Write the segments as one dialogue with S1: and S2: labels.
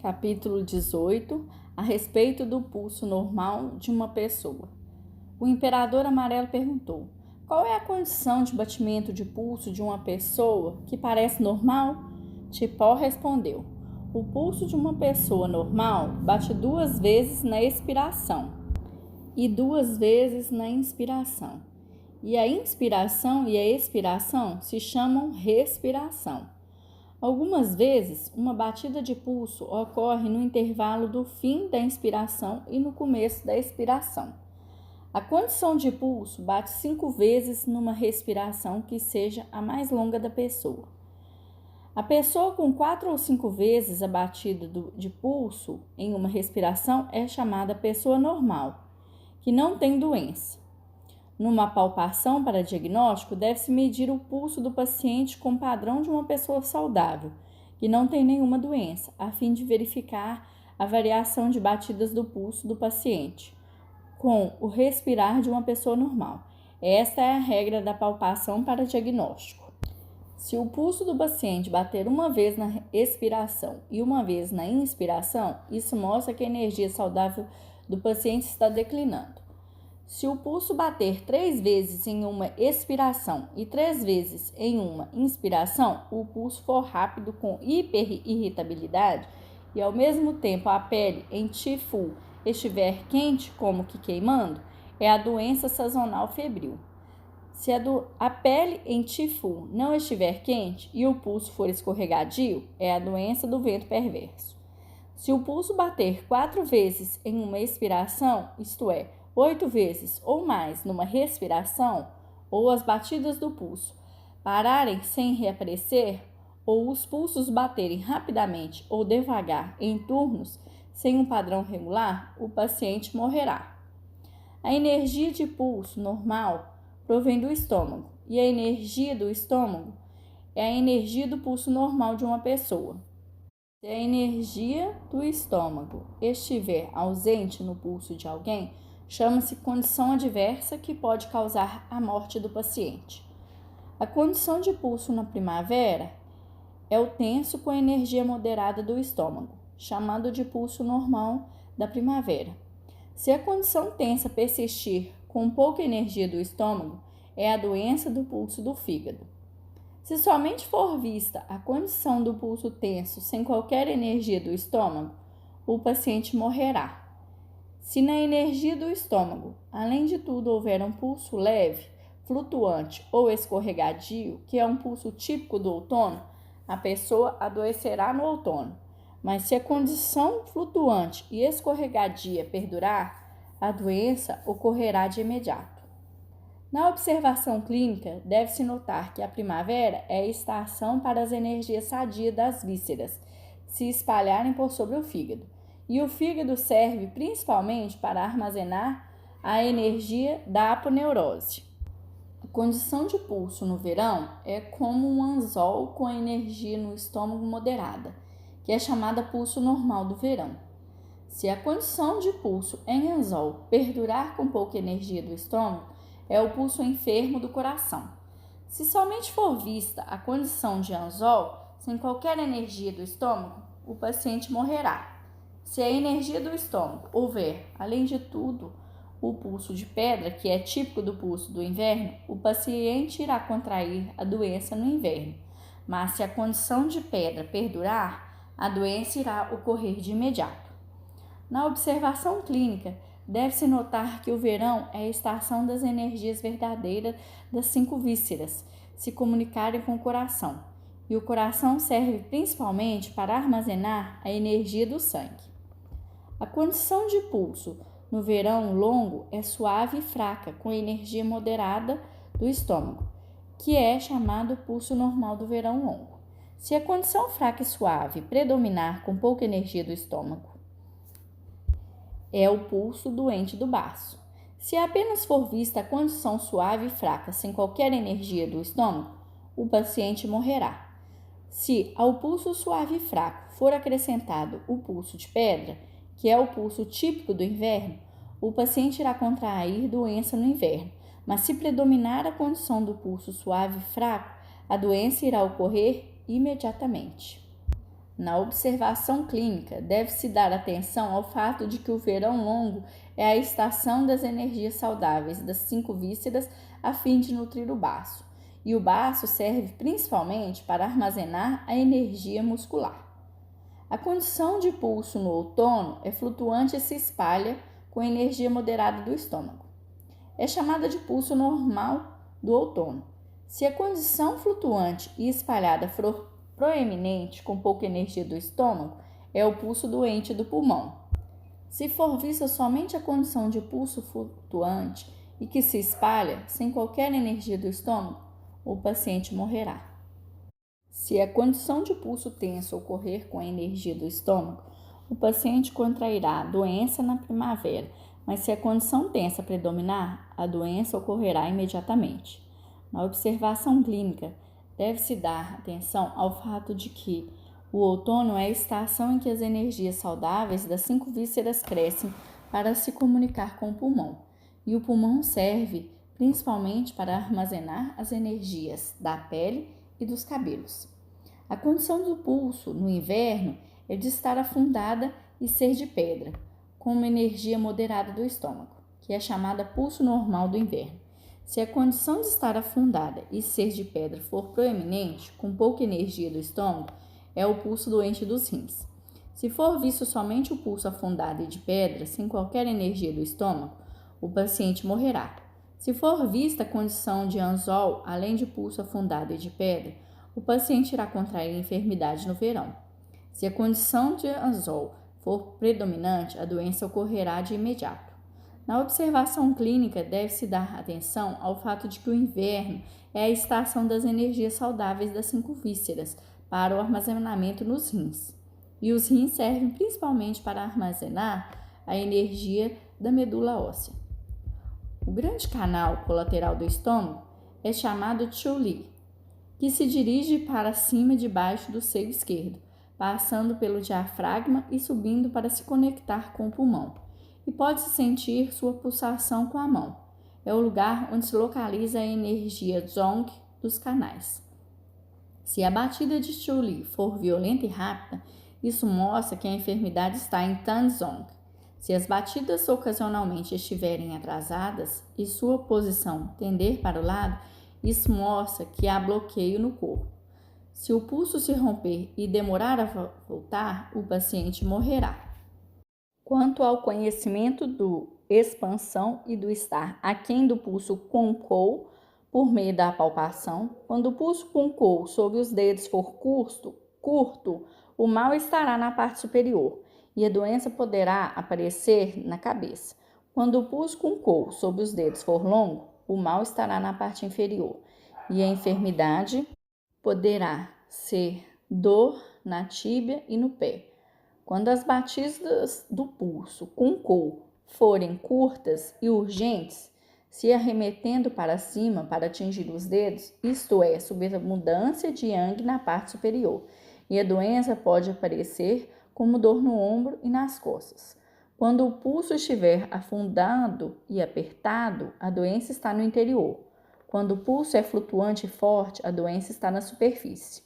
S1: Capítulo 18, a respeito do pulso normal de uma pessoa. O imperador amarelo perguntou: qual é a condição de batimento de pulso de uma pessoa que parece normal? Tipó respondeu: o pulso de uma pessoa normal bate 2 vezes na expiração e 2 vezes na inspiração. E a inspiração e a expiração se chamam respiração. Algumas vezes, uma batida de pulso ocorre no intervalo do fim da inspiração e no começo da expiração. A condição de pulso bate 5 vezes numa respiração que seja a mais longa da pessoa. A pessoa com 4 ou 5 vezes a batida de pulso em uma respiração é chamada pessoa normal, que não tem doença. Numa palpação para diagnóstico, deve-se medir o pulso do paciente com o padrão de uma pessoa saudável, que não tem nenhuma doença, a fim de verificar a variação de batidas do pulso do paciente, com o respirar de uma pessoa normal. Esta é a regra da palpação para diagnóstico. Se o pulso do paciente bater uma vez na expiração e uma vez na inspiração, isso mostra que a energia saudável do paciente está declinando. Se o pulso bater 3 vezes em uma expiração e 3 vezes em uma inspiração, o pulso for rápido com hiperirritabilidade e ao mesmo tempo a pele em Tifo estiver quente como que queimando, é a doença sazonal febril. Se a pele em Tifo não estiver quente e o pulso for escorregadio, é a doença do vento perverso. Se o pulso bater 4 vezes em uma expiração, isto é, 8 vezes ou mais numa respiração, ou as batidas do pulso pararem sem reaparecer, ou os pulsos baterem rapidamente ou devagar em turnos, sem um padrão regular, o paciente morrerá. A energia de pulso normal provém do estômago, e a energia do estômago é a energia do pulso normal de uma pessoa. Se a energia do estômago estiver ausente no pulso de alguém, chama-se condição adversa que pode causar a morte do paciente. A condição de pulso na primavera é o tenso com a energia moderada do estômago, chamado de pulso normal da primavera. Se a condição tensa persistir com pouca energia do estômago, é a doença do pulso do fígado. Se somente for vista a condição do pulso tenso sem qualquer energia do estômago, o paciente morrerá. Se na energia do estômago, além de tudo, houver um pulso leve, flutuante ou escorregadio, que é um pulso típico do outono, a pessoa adoecerá no outono. Mas se a condição flutuante e escorregadia perdurar, a doença ocorrerá de imediato. Na observação clínica, deve-se notar que a primavera é a estação para as energias sadias das vísceras se espalharem por sobre o fígado. E o fígado serve principalmente para armazenar a energia da aponeurose. A condição de pulso no verão é como um anzol com a energia no estômago moderada, que é chamada pulso normal do verão. Se a condição de pulso em anzol perdurar com pouca energia do estômago, é o pulso enfermo do coração. Se somente for vista a condição de anzol, sem qualquer energia do estômago, o paciente morrerá. Se a energia do estômago houver, além de tudo, o pulso de pedra, que é típico do pulso do inverno, o paciente irá contrair a doença no inverno. Mas se a condição de pedra perdurar, a doença irá ocorrer de imediato. Na observação clínica, deve-se notar que o verão é a estação das energias verdadeiras das 5 vísceras se comunicarem com o coração, e o coração serve principalmente para armazenar a energia do sangue. A condição de pulso no verão longo é suave e fraca, com energia moderada do estômago, que é chamado pulso normal do verão longo. Se a condição fraca e suave predominar com pouca energia do estômago, é o pulso doente do baço. Se apenas for vista a condição suave e fraca, sem qualquer energia do estômago, o paciente morrerá. Se ao pulso suave e fraco for acrescentado o pulso de pedra, que é o pulso típico do inverno, o paciente irá contrair doença no inverno, mas se predominar a condição do pulso suave e fraco, a doença irá ocorrer imediatamente. Na observação clínica, deve-se dar atenção ao fato de que o verão longo é a estação das energias saudáveis das 5 vísceras a fim de nutrir o baço, e o baço serve principalmente para armazenar a energia muscular. A condição de pulso no outono é flutuante e se espalha com energia moderada do estômago. É chamada de pulso normal do outono. Se a condição flutuante e espalhada for proeminente, com pouca energia do estômago, é o pulso doente do pulmão. Se for vista somente a condição de pulso flutuante e que se espalha sem qualquer energia do estômago, o paciente morrerá. Se a condição de pulso tenso ocorrer com a energia do estômago, o paciente contrairá a doença na primavera, mas se a condição tensa predominar, a doença ocorrerá imediatamente. Na observação clínica, deve-se dar atenção ao fato de que o outono é a estação em que as energias saudáveis das 5 vísceras crescem para se comunicar com o pulmão, e o pulmão serve principalmente para armazenar as energias da pele e dos cabelos. A condição do pulso no inverno é de estar afundada e ser de pedra, com uma energia moderada do estômago, que é chamada pulso normal do inverno. Se a condição de estar afundada e ser de pedra for proeminente, com pouca energia do estômago, é o pulso doente dos rins. Se for visto somente o pulso afundado e de pedra, sem qualquer energia do estômago, o paciente morrerá. Se for vista a condição de anzol, além de pulso afundado e de pedra, o paciente irá contrair enfermidade no verão. Se a condição de anzol for predominante, a doença ocorrerá de imediato. Na observação clínica, deve-se dar atenção ao fato de que o inverno é a estação das energias saudáveis das 5 vísceras para o armazenamento nos rins. E os rins servem principalmente para armazenar a energia da medula óssea. O grande canal colateral do estômago é chamado Chou-Li, que se dirige para cima e debaixo do seio esquerdo, passando pelo diafragma e subindo para se conectar com o pulmão, e pode-se sentir sua pulsação com a mão. É o lugar onde se localiza a energia Zong dos canais. Se a batida de Chou-Li for violenta e rápida, isso mostra que a enfermidade está em Tan-Zong. Se as batidas ocasionalmente estiverem atrasadas e sua posição tender para o lado, isso mostra que há bloqueio no corpo. Se o pulso se romper e demorar a voltar, o paciente morrerá. Quanto ao conhecimento do expansão e do estar aquém do pulso Kun-Kou, por meio da palpação, quando o pulso Kun-Kou sob os dedos for curto, o mal estará na parte superior e a doença poderá aparecer na cabeça. Quando o pulso Kun-Kou sob os dedos for longo, o mal estará na parte inferior e a enfermidade poderá ser dor na tíbia e no pé. Quando as batidas do pulso Kun-Kou forem curtas e urgentes, se arremetendo para cima para atingir os dedos, isto é, subabundância de yang na parte superior, e a doença pode aparecer como dor no ombro e nas costas. Quando o pulso estiver afundado e apertado, a doença está no interior. Quando o pulso é flutuante e forte, a doença está na superfície.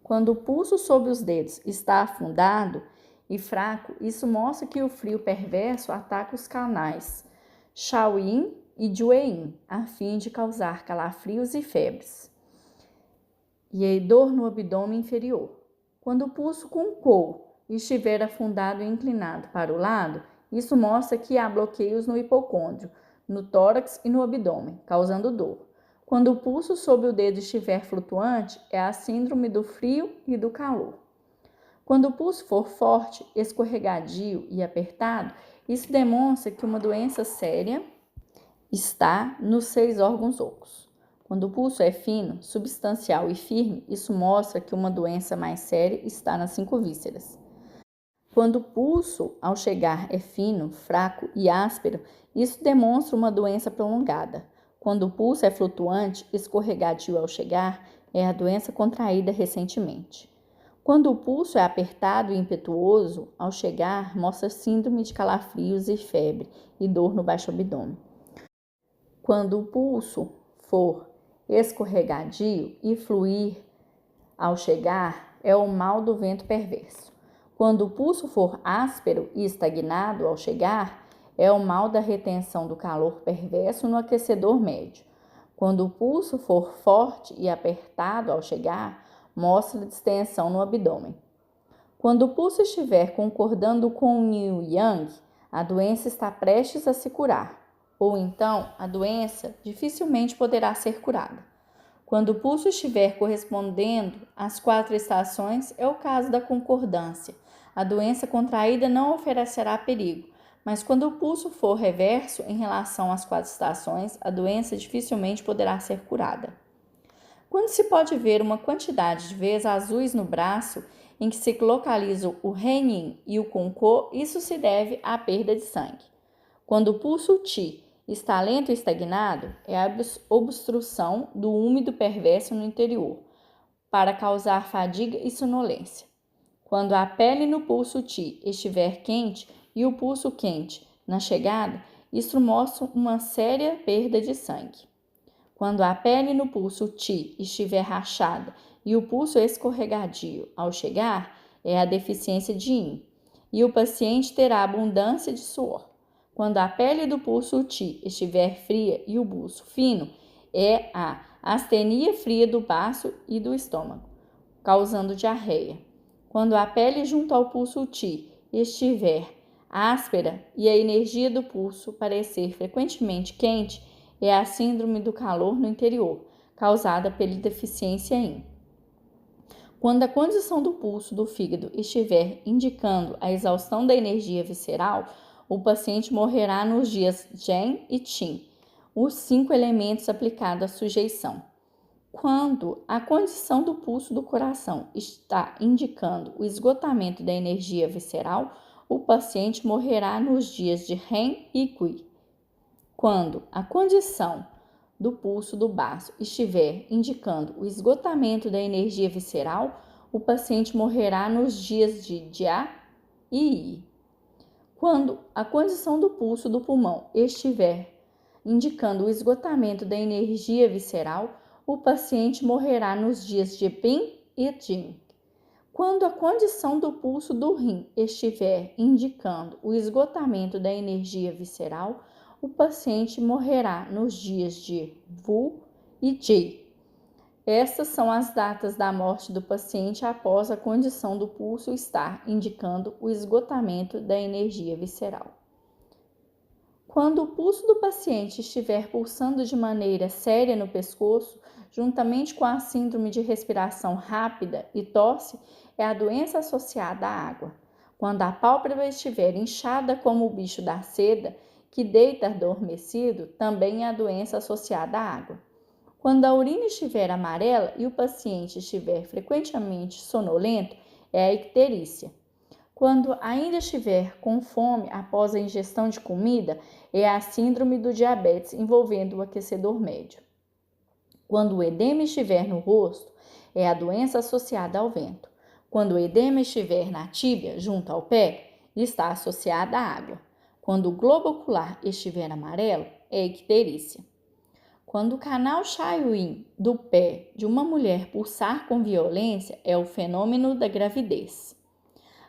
S1: Quando o pulso sob os dedos está afundado e fraco, isso mostra que o frio perverso ataca os canais Shaoyin e Jueyin, a fim de causar calafrios e febres, e a dor no abdômen inferior. Quando o pulso Kun-Kou estiver afundado e inclinado para o lado, isso mostra que há bloqueios no hipocôndrio, no tórax e no abdômen, causando dor. Quando o pulso sob o dedo estiver flutuante, é a síndrome do frio e do calor. Quando o pulso for forte, escorregadio e apertado, isso demonstra que uma doença séria está nos 6 órgãos ocos. Quando o pulso é fino, substancial e firme, isso mostra que uma doença mais séria está nas 5 vísceras. Quando o pulso, ao chegar, é fino, fraco e áspero, isso demonstra uma doença prolongada. Quando o pulso é flutuante, escorregadio ao chegar, é a doença contraída recentemente. Quando o pulso é apertado e impetuoso, ao chegar, mostra síndrome de calafrios e febre e dor no baixo abdômen. Quando o pulso for escorregadio e fluir ao chegar, é o mal do vento perverso. Quando o pulso for áspero e estagnado ao chegar, é o mal da retenção do calor perverso no aquecedor médio. Quando o pulso for forte e apertado ao chegar, mostra distensão no abdômen. Quando o pulso estiver concordando com o yin e yang, a doença está prestes a se curar, ou então a doença dificilmente poderá ser curada. Quando o pulso estiver correspondendo às 4 estações, é o caso da concordância. A doença contraída não oferecerá perigo, mas quando o pulso for reverso em relação às 4 estações, a doença dificilmente poderá ser curada. Quando se pode ver uma quantidade de veias azuis no braço em que se localizam o renin e o concô, isso se deve à perda de sangue. Quando o pulso Ti está lento e estagnado, é a obstrução do úmido perverso no interior, para causar fadiga e sonolência. Quando a pele no pulso Ti estiver quente e o pulso quente na chegada, isso mostra uma séria perda de sangue. Quando a pele no pulso Ti estiver rachada e o pulso escorregadio ao chegar, é a deficiência de Yin, e o paciente terá abundância de suor. Quando a pele do pulso Ti estiver fria e o pulso fino, é a astenia fria do baço e do estômago, causando diarreia. Quando a pele junto ao pulso Ti estiver áspera e a energia do pulso parecer frequentemente quente, é a síndrome do calor no interior, causada pela deficiência Yin. Quando a condição do pulso do fígado estiver indicando a exaustão da energia visceral, o paciente morrerá nos dias Zhen e Qin, os 5 elementos aplicados à sujeição. Quando a condição do pulso do coração está indicando o esgotamento da energia visceral, o paciente morrerá nos dias de Ren e Cui. Quando a condição do pulso do baço estiver indicando o esgotamento da energia visceral, o paciente morrerá nos dias de Jia e Yi. Quando a condição do pulso do pulmão estiver indicando o esgotamento da energia visceral, o paciente morrerá nos dias de Pin e Jin. Quando a condição do pulso do rim estiver indicando o esgotamento da energia visceral, o paciente morrerá nos dias de Vu e Ji. Estas são as datas da morte do paciente após a condição do pulso estar indicando o esgotamento da energia visceral. Quando o pulso do paciente estiver pulsando de maneira séria no pescoço, juntamente com a síndrome de respiração rápida e tosse, é a doença associada à água. Quando a pálpebra estiver inchada como o bicho da seda, que deita adormecido, também é a doença associada à água. Quando a urina estiver amarela e o paciente estiver frequentemente sonolento, é a icterícia. Quando ainda estiver com fome após a ingestão de comida, é a síndrome do diabetes envolvendo o aquecedor médio. Quando o edema estiver no rosto, é a doença associada ao vento. Quando o edema estiver na tíbia, junto ao pé, está associada à água. Quando o globo ocular estiver amarelo, é icterícia. Quando o canal Chai-Yin do pé de uma mulher pulsar com violência, é o fenômeno da gravidez.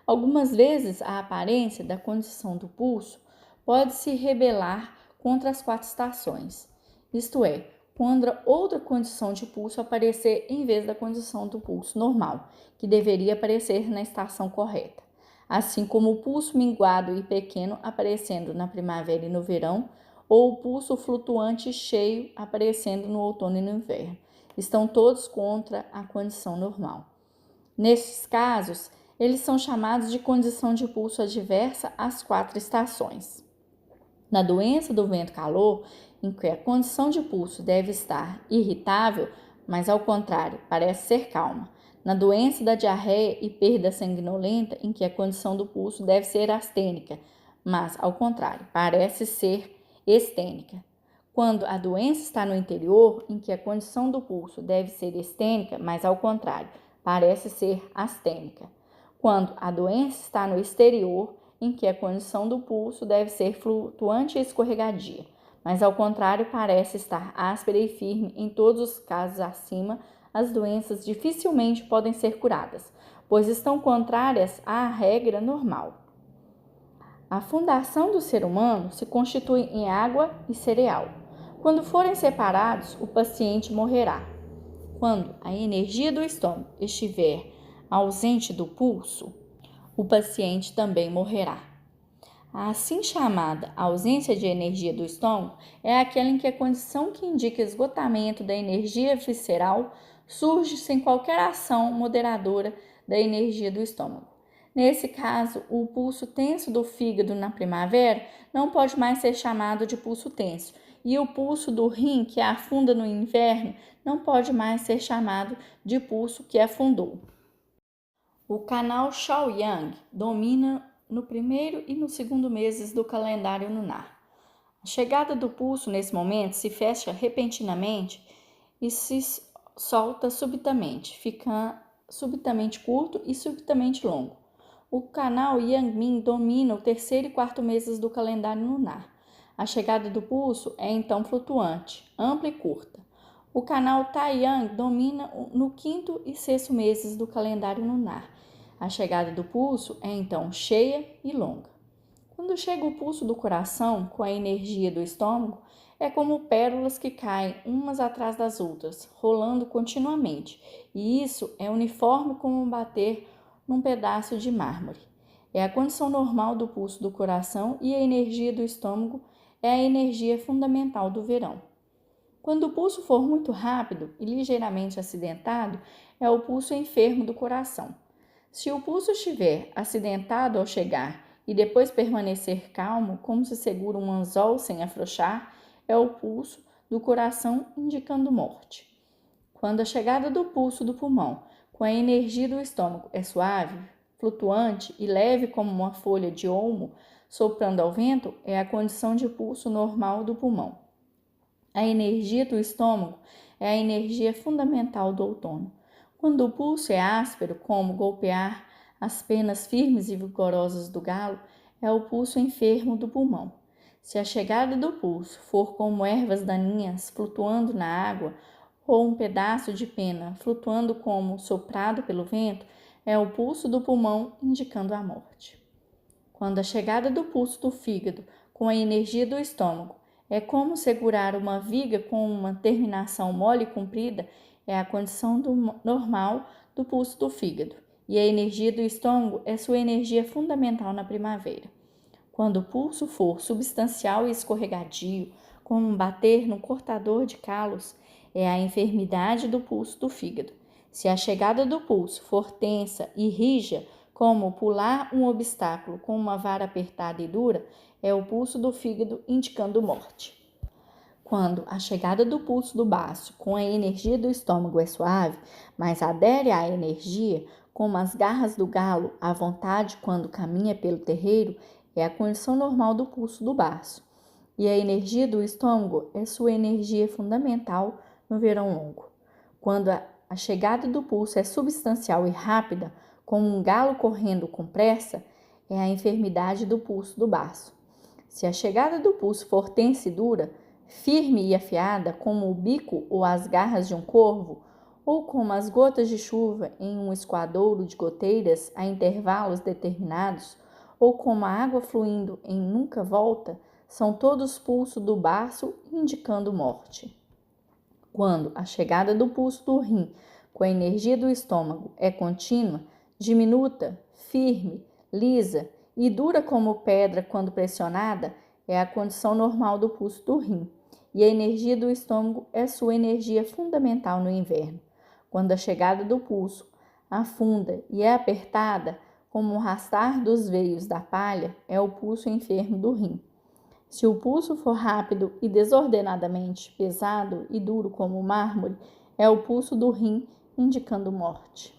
S1: Algumas vezes, a aparência da condição do pulso pode se rebelar contra as 4 estações, isto é, quando outra condição de pulso aparecer em vez da condição do pulso normal, que deveria aparecer na estação correta. Assim como o pulso minguado e pequeno aparecendo na primavera e no verão, ou o pulso flutuante cheio aparecendo no outono e no inverno. Estão todos contra a condição normal. Nestes casos, eles são chamados de condição de pulso adversa às 4 estações. Na doença do vento-calor, em que a condição de pulso deve estar irritável, mas ao contrário, parece ser calma. Na doença da diarreia e perda sanguinolenta, em que a condição do pulso deve ser astênica, mas ao contrário, parece ser estênica. Quando a doença está no interior, em que a condição do pulso deve ser estênica, mas ao contrário, parece ser astênica. Quando a doença está no exterior, em que a condição do pulso deve ser flutuante e escorregadia, mas ao contrário parece estar áspera e firme em todos os casos acima as doenças dificilmente podem ser curadas, pois estão contrárias à regra normal. A fundação do ser humano se constitui em água e cereal. Quando forem separados, o paciente morrerá. Quando a energia do estômago estiver ausente do pulso, o paciente também morrerá. A assim chamada ausência de energia do estômago é aquela em que a condição que indica esgotamento da energia visceral surge sem qualquer ação moderadora da energia do estômago. Nesse caso, o pulso tenso do fígado na primavera não pode mais ser chamado de pulso tenso, e o pulso do rim que afunda no inverno não pode mais ser chamado de pulso que afundou. O canal Shaoyang domina no primeiro e no segundo meses do calendário lunar. A chegada do pulso nesse momento se fecha repentinamente e se solta subitamente, fica subitamente curto e subitamente longo. O canal Yangming domina o terceiro e quarto meses do calendário lunar. A chegada do pulso é então flutuante, ampla e curta. O canal Taiyang domina no quinto e sexto meses do calendário lunar. A chegada do pulso é então cheia e longa. Quando chega o pulso do coração com a energia do estômago, é como pérolas que caem umas atrás das outras, rolando continuamente, e isso é uniforme como bater num pedaço de mármore. É a condição normal do pulso do coração e a energia do estômago é a energia fundamental do verão. Quando o pulso for muito rápido e ligeiramente acidentado, é o pulso enfermo do coração. Se o pulso estiver acidentado ao chegar e depois permanecer calmo, como se segura um anzol sem afrouxar, é o pulso do coração indicando morte. Quando a chegada do pulso do pulmão com a energia do estômago é suave, flutuante e leve como uma folha de olmo soprando ao vento, é a condição de pulso normal do pulmão. A energia do estômago é a energia fundamental do outono. Quando o pulso é áspero, como golpear as penas firmes e vigorosas do galo, é o pulso enfermo do pulmão. Se a chegada do pulso for como ervas daninhas flutuando na água, ou um pedaço de pena flutuando como soprado pelo vento, é o pulso do pulmão indicando a morte. Quando a chegada do pulso do fígado com a energia do estômago é como segurar uma viga com uma terminação mole e comprida, é a condição normal do pulso do fígado, e a energia do estômago é sua energia fundamental na primavera. Quando o pulso for substancial e escorregadio, como um bater no cortador de calos, é a enfermidade do pulso do fígado. Se a chegada do pulso for tensa e rija, como pular um obstáculo com uma vara apertada e dura, é o pulso do fígado indicando morte. Quando a chegada do pulso do baço com a energia do estômago é suave, mas adere à energia, como as garras do galo à vontade quando caminha pelo terreiro, é a condição normal do pulso do baço. E a energia do estômago é sua energia fundamental no verão longo. Quando a chegada do pulso é substancial e rápida, como um galo correndo com pressa, é a enfermidade do pulso do baço. Se a chegada do pulso for tensa e dura, firme e afiada, como o bico ou as garras de um corvo, ou como as gotas de chuva em um escoadouro de goteiras a intervalos determinados, ou como a água fluindo em nunca volta, são todos pulso do baço indicando morte. Quando a chegada do pulso do rim com a energia do estômago é contínua, diminuta, firme, lisa e dura como pedra quando pressionada, é a condição normal do pulso do rim, e a energia do estômago é sua energia fundamental no inverno. Quando a chegada do pulso afunda e é apertada, como o arrastar dos veios da palha, é o pulso enfermo do rim. Se o pulso for rápido e desordenadamente pesado e duro como o mármore, é o pulso do rim indicando morte.